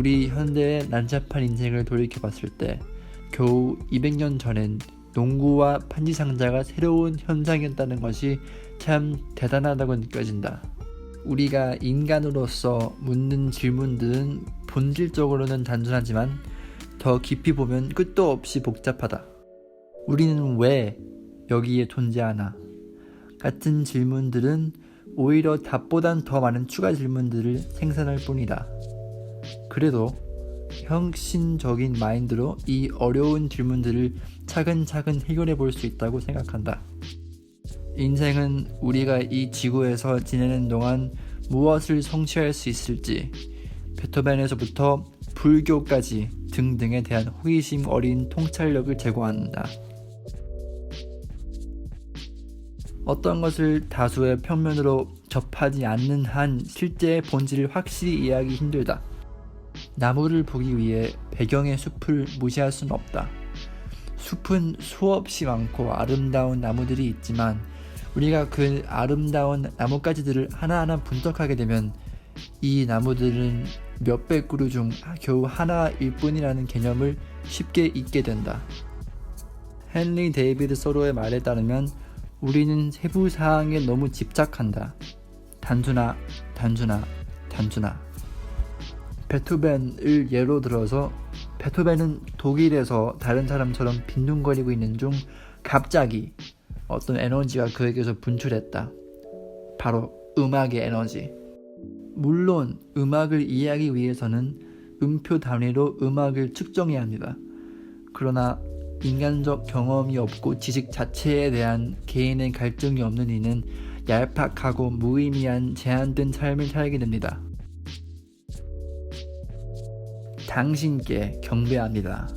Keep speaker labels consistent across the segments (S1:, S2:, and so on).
S1: 우리 현대의 난잡한 인생을 돌이켜봤을 때 겨우 200년 전엔 농구와 판지상자가 새로운 현상이었다는 것이 참 대단하다고 느껴진다. 우리가 인간으로서 묻는 질문들은 본질적으로는 단순하지만 더 깊이 보면 끝도 없이 복잡하다. 우리는 왜 여기에 존재하나? 같은 질문들은 오히려 답보단 더 많은 추가 질문들을 생산할 뿐이다. 그래도 혁신적인 마인드로 이 어려운 질문들을 차근차근 해결해 볼 수 있다고 생각한다. 인생은 우리가 이 지구에서 지내는 동안 무엇을 성취할 수 있을지, 베토벤에서부터 불교까지 등등에 대한 호기심 어린 통찰력을 제공한다. 어떤 것을 다수의 평면으로 접하지 않는 한 실제의 본질을 확실히 이해하기 힘들다. 나무를 보기 위해 배경의 숲을 무시할 수는 없다. 숲은 수없이 많고 아름다운 나무들이 있지만 우리가 그 아름다운 나뭇가지들을 하나하나 분석하게 되면 이 나무들은 몇백 그루 중 겨우 하나일 뿐이라는 개념을 쉽게 잊게 된다. 헨리 데이비드 소로의 말에 따르면 우리는 세부 사항에 너무 집착한다. 단순하. 베토벤을 예로 들어서 베토벤은 독일에서 다른 사람처럼 빈둥거리고 있는 중 갑자기 어떤 에너지가 그에게서 분출했다. 바로 음악의 에너지. 물론 음악을 이해하기 위해서는 음표 단위로 음악을 측정해야 합니다. 그러나 인간적 경험이 없고 지식 자체에 대한 개인의 갈증이 없는 이는 얄팍하고 무의미한 제한된 삶을 살게 됩니다. 당신께 경배합니다.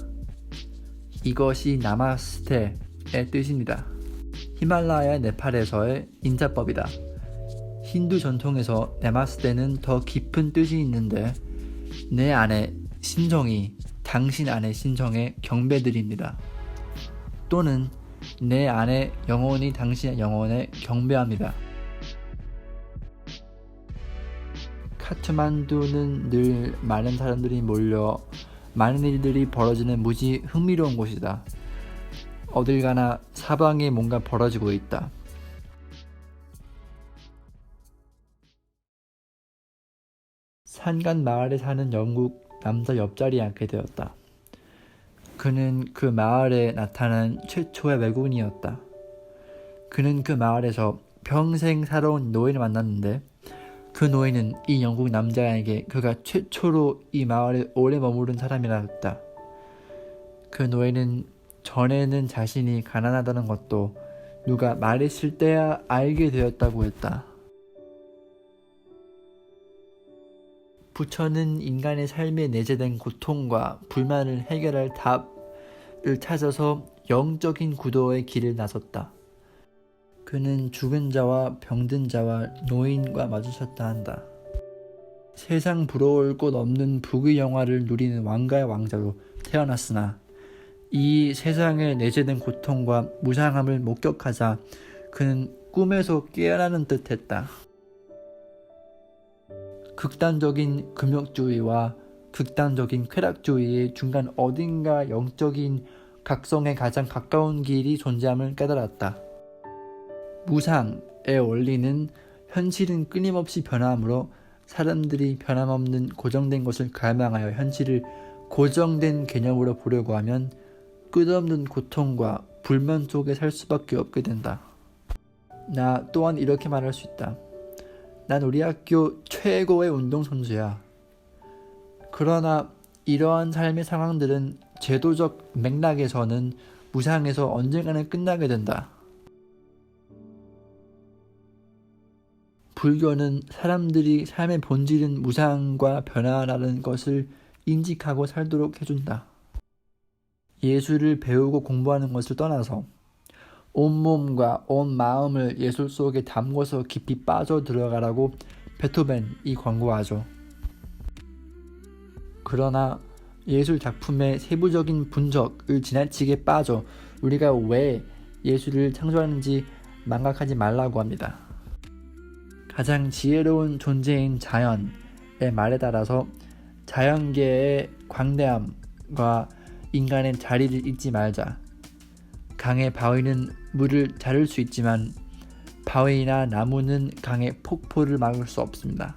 S1: 이것이 나마스테의 뜻입니다. 히말라야 네팔에서의 인사법이다. 힌두 전통에서 나마스테는 더 깊은 뜻이 있는데 내 안에 심정이 당신 안의 심정에 경배드립니다. 또는 내 안의 영혼이 당신의 영혼에 경배합니다. 카트만두는 늘 많은 사람들이 몰려 많은 일들이 벌어지는 무지 흥미로운 곳이다. 어딜 가나 사방에 뭔가 벌어지고 있다. 산간 마을에 사는 영국 남자 옆자리에 앉게 되었다. 그는 그 마을에 나타난 최초의 외국인이었다. 그는 그 마을에서 평생 살아온 노인을 만났는데 그 노인은 이 영국 남자에게 그가 최초로 이 마을에 오래 머무른 사람이라 했다. 그 노인은 전에는 자신이 가난하다는 것도 누가 말했을 때야 알게 되었다고 했다. 부처는 인간의 삶에 내재된 고통과 불만을 해결할 답을 찾아서 영적인 구도의 길을 나섰다. 그는 죽은 자와 병든 자와 노인과 마주쳤다 한다. 세상 부러울 곳 없는 부귀 영화를 누리는 왕가의 왕자로 태어났으나 이 세상에 내재된 고통과 무상함을 목격하자 그는 꿈에서 깨어나는 듯 했다. 극단적인 금욕주의와 극단적인 쾌락주의의 중간 어딘가 영적인 각성에 가장 가까운 길이 존재함을 깨달았다. 무상의 원리는 현실은 끊임없이 변화하므로 사람들이 변함없는 고정된 것을 갈망하여 현실을 고정된 개념으로 보려고 하면 끝없는 고통과 불만 속에 살 수밖에 없게 된다. 나 또한 이렇게 말할 수 있다. 난 우리 학교 최고의 운동선수야. 그러나 이러한 삶의 상황들은 제도적 맥락에서는 무상에서 언젠가는 끝나게 된다. 불교는 사람들이 삶의 본질은 무상과 변화라는 것을 인식하고 살도록 해준다. 예술을 배우고 공부하는 것을 떠나서 온몸과 온 마음을 예술 속에 담궈서 깊이 빠져 들어가라고 베토벤이 권고하죠. 그러나 예술 작품의 세부적인 분석을 지나치게 빠져 우리가 왜 예술을 창조하는지 망각하지 말라고 합니다. 가장 지혜로운 존재인 자연의 말에 따라서 자연계의 광대함과 인간의 자리를 잊지 말자. 강의 바위는 물을 자를 수 있지만 바위나 나무는 강의 폭포를 막을 수 없습니다.